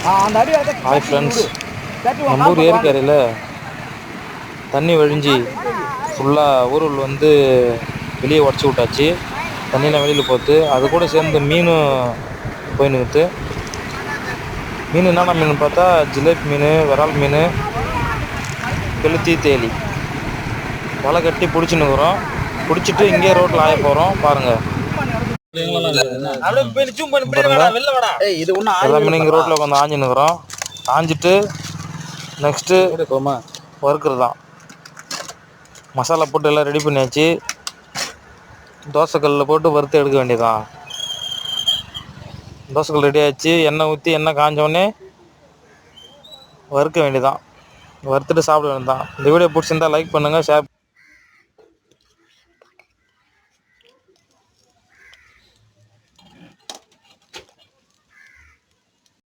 Hi friends, நம்ம ஊர் ஏரிக்கரையில் தண்ணி வழிஞ்சி ஃபுல்லாக ஊருள் வந்து வெளியே உடச்சி விட்டாச்சு. தண்ணியெலாம் வெளியில் போகுது. அது கூட சேர்ந்து மீனும் போயின்னுக்குது. மீன் என்னென்ன மீன் பார்த்தா ஜிலேபி மீன், விரால் மீன், கெளுத்தி, தேலி. வலை கட்டி பிடிச்சின்னுக்குறோம். பிடிச்சிட்டு இங்கே ரோட்டில் ஆய போகிறோம். பாருங்கள், எல்லா மீனும் இங்கே ரோட்டில் உட்காந்து ஆஞ்சின்னுக்குறோம். ஆஞ்சிட்டு நெக்ஸ்ட்டு வறுக்கிறது தான். மசாலா போட்டு எல்லாம் ரெடி பண்ணியாச்சு. தோசைக்கல்லில் போட்டு வறுத்து எடுக்க வேண்டியதான். தோசைக்கல் ரெடி ஆகிடுச்சு. எண்ணெய் ஊற்றி எண்ணெய் காஞ்சோடனே வறுக்க வேண்டியதான். வறுத்துட்டு சாப்பிட வேண்டியதான். இந்த வீடியோ பிடிச்சிருந்தா லைக் பண்ணுங்கள், ஷேர்